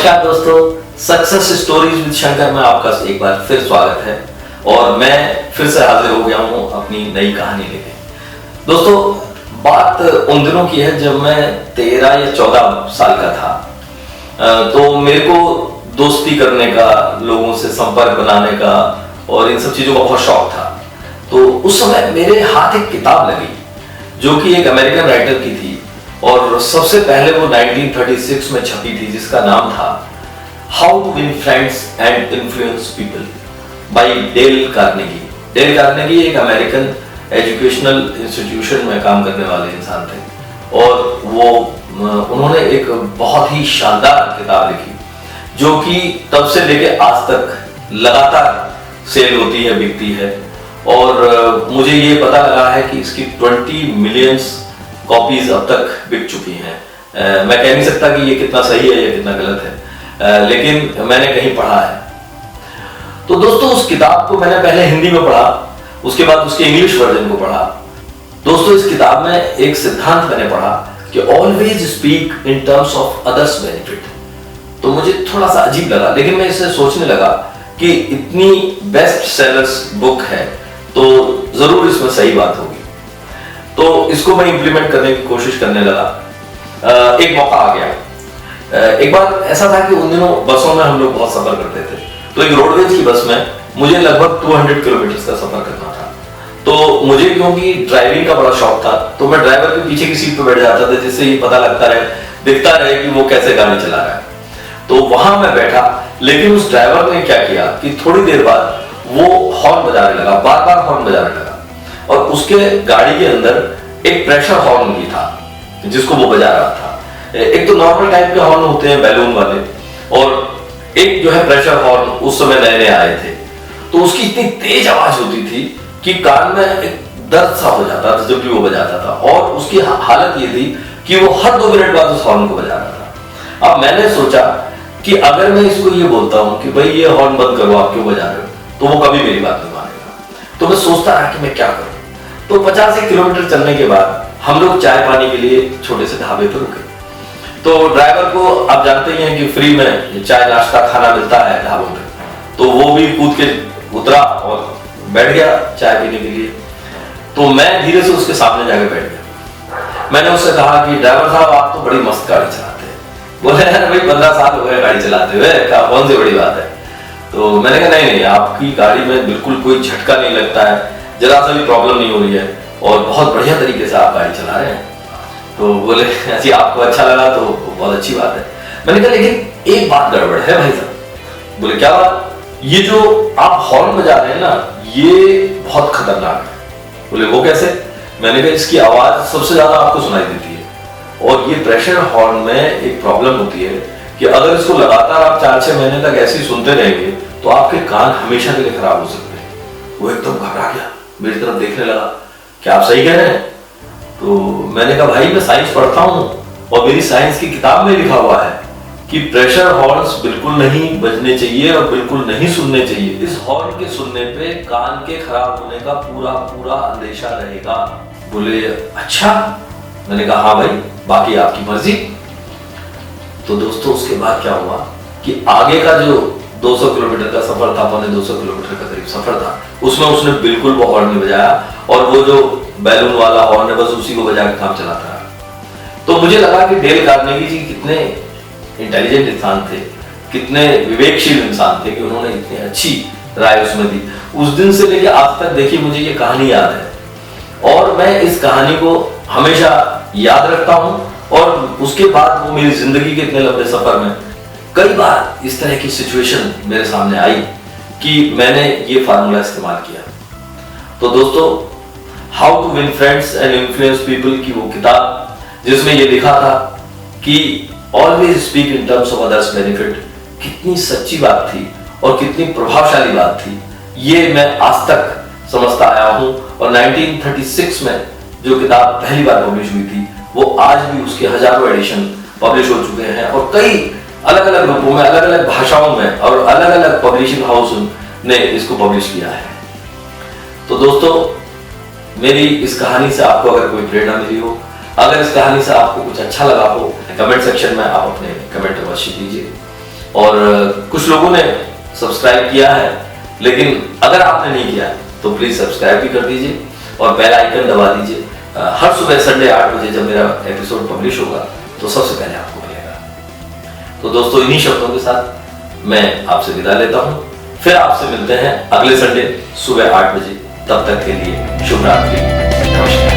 नमस्कार दोस्तों, success stories with Shankar में आपका एक बार फिर स्वागत है और मैं फिर से हाजिर हो गया हूं अपनी नई कहानी लेके। दोस्तों, बात उन दिनों की है जब मैं 13 या 14 साल का था। तो मेरे को दोस्ती करने का, लोगों से संपर्क बनाने का और इन सब चीज़ों का बहुत शौक था। तो उस समय मेरे हाथ एक किताब लगी जो कि एक अमेरिकन राइटर की थी और सबसे पहले वो 1936 में छपी थी, जिसका नाम था how to win friends and influence people by Dale Carnegie. Dale Carnegie एक अमेरिकन एजुकेशनल इंस्टीट्यूशन में काम करने वाले इंसान थे और उन्होंने एक बहुत ही शानदार किताब लिखी जो कि तब से लेके आज तक लगातार सेल होती है, बिकती है। और मुझे ये पता लगा है कि इसकी 20 मिलियंस कॉपीज अब तक बिक चुकी हैं। मैं कह नहीं सकता कि ये कितना सही है या कितना गलत है, लेकिन मैंने कहीं पढ़ा है। तो दोस्तों, उस किताब को मैंने पहले हिंदी में पढ़ा, उसके बाद उसके इंग्लिश वर्जन को पढ़ा। दोस्तों, इस किताब में एक सिद्धांत मैंने पढ़ा कि always speak in terms of others benefit. तो मुझे थोड़ा सा अजीब लगा, लेकिन मैं इसे सोचने लगा कि इतनी बेस्ट सेलर्स बुक है तो जरूर इसमें सही बात होगी। तो इसको मैं इंप्लीमेंट करने की कोशिश करने लगा। एक मौका आ गया। एक बार ऐसा था कि उन दिनों बसों में हम लोग बहुत सफर करते थे। तो एक रोडवेज की बस में मुझे लगभग 200 किलोमीटर का सफर करना था। तो मुझे क्योंकि ड्राइविंग का बड़ा शौक था, तो मैं ड्राइवर के पीछे की सीट पर बैठ जाता था, जिससे ये पता लगता रहे, दिखता रहे कि वो कैसे गाड़ी चला रहा है। तो वहां मैं बैठा, लेकिन उस ड्राइवर ने क्या किया कि थोड़ी देर बाद वो हॉर्न बजाने लगा, बार बार हॉर्न बजाने लगा। और उसके गाड़ी के अंदर एक प्रेशर हॉर्न भी था जिसको वो बजा रहा था। एक तो नॉर्मल टाइप के हॉर्न होते हैं बैलून वाले, और एक जो है प्रेशर हॉर्न उस समय नए नए आए थे। तो उसकी इतनी तेज आवाज होती थी कि कान में एक दर्द सा हो जाता था जब भी वो बजाता था। और उसकी हालत ये थी कि वो हर 2 मिनट बाद उस हॉर्न को बजा रहा था। अब मैंने सोचा कि अगर मैं इसको ये बोलता हूँ कि भाई ये हॉर्न बंद करो, आप क्यों बजा रहे हो, तो वो कभी मेरी बात नहीं मानेगा। तो मैं सोचता रहा कि मैं क्या करूं। तो 50 किलोमीटर चलने के बाद हम लोग चाय पानी के लिए छोटे से ढाबे पर रुके। तो ड्राइवर को आप जानते ही हैं कि फ्री में चाय नाश्ता खाना मिलता है ढाबों में, तो वो भी कूद के उतरा और बैठ गया चाय पीने के लिए। तो मैं धीरे से उसके सामने जाके बैठ गया। मैंने उससे कहा कि ड्राइवर साहब, आप तो बड़ी मस्त गाड़ी चलाते हैं। बोले यार भाई 15 साल हो गए गाड़ी चलाते हुए, क्या कौन सी बड़ी बात है। तो मैंने कहा नहीं, आपकी गाड़ी में बिल्कुल कोई झटका नहीं लगता है, जरा सा भी प्रॉब्लम नहीं हो रही है और बहुत बढ़िया तरीके से आप गाड़ी चला रहे हैं। तो बोले ऐसी आपको अच्छा लगा तो बहुत अच्छी बात है। मैंने कहा लेकिन एक बात गड़बड़ है भाई साहब। बोले क्या बात? ये जो आप हॉर्न बजा रहे हैं ना, ये बहुत खतरनाक है। बोले वो कैसे? मैंने कहा इसकी आवाज सबसे ज्यादा आपको सुनाई देती है और ये प्रेशर हॉर्न में एक प्रॉब्लम होती है कि अगर इसको लगातार आप 4-6 महीने तक ऐसे ही सुनते रहेंगे तो आपके कान हमेशा के लिए खराब हो सकते हैं। वो एकदम घबरा गया, मेरी तरफ देखने लगा, क्या आप सही कह रहे हैं? तो मैंने कहा भाई मैं साइंस पढ़ता हूं और मेरी साइंस की किताब में लिखा हुआ है कि प्रेशर हॉर्न्स बिल्कुल नहीं बजने चाहिए और बिल्कुल नहीं सुनने चाहिए। इस हॉर्न के सुनने पे कान के खराब होने का पूरा पूरा अंदेशा रहेगा। बोले अच्छा। मैंने कहा हाँ भाई, बाकी आपकी मर्जी। तो दोस्तों, उसके बाद क्या हुआ कि आगे का जो 200 किलोमीटर का सफर था, 250 किलोमीटर का करीब सफर था, उसमें उसने बिल्कुल वो हॉर्न नहीं बजाया और वो जो बैलून वाला हॉर्न है बस उसी को बजा के काम चलाता रहा। तो मुझे लगा कि डेल कार्नेगी जी कितने इंटेलिजेंट इंसान थे, कितने विवेकशील इंसान थे कि उन्होंने इतनी अच्छी राय उसमें दी। उस दिन से लेकर आज तक देखिए मुझे ये कहानी याद है और मैं इस कहानी को हमेशा याद रखता हूं। और उसके बाद वो मेरी जिंदगी के इतने लंबे सफर में कई बार इस तरह की सिचुएशन मेरे सामने आई कि मैंने ये फार्मूला इस्तेमाल किया। तो दोस्तों, how to win friends and influence people की वो किताब जिसमें ये लिखा था कि always speak in terms of others benefit, कितनी सच्ची बात थी और कितनी प्रभावशाली बात थी, ये मैं आज तक समझता आया हूं। और 1936 में जो किताब पहली बार पब्लिश हुई थी, वो आज भी उसके हजारों एडिशन पब्लिश हो चुके हैं और कई अलग अलग रूपों में, अलग अलग भाषाओं में और अलग अलग पब्लिशिंग हाउस ने इसको पब्लिश किया है। तो दोस्तों, मेरी इस कहानी से आपको अगर कोई प्रेरणा मिली हो, अगर इस कहानी से आपको कुछ अच्छा लगा हो, कमेंट सेक्शन में आप अपने कमेंट अवश्य दीजिए। और कुछ लोगों ने सब्सक्राइब किया है, लेकिन अगर आपने नहीं किया तो प्लीज सब्सक्राइब भी कर दीजिए और बेल आइकन दबा दीजिए। हर सुबह संडे 8 बजे जब मेरा एपिसोड पब्लिश होगा तो सबसे पहले आपको मिलेगा। तो दोस्तों, इन्हीं शब्दों के साथ मैं आपसे विदा लेता हूं। फिर आपसे मिलते हैं अगले संडे सुबह 8 बजे। तब तक के लिए शुभ रात्रि, नमस्कार।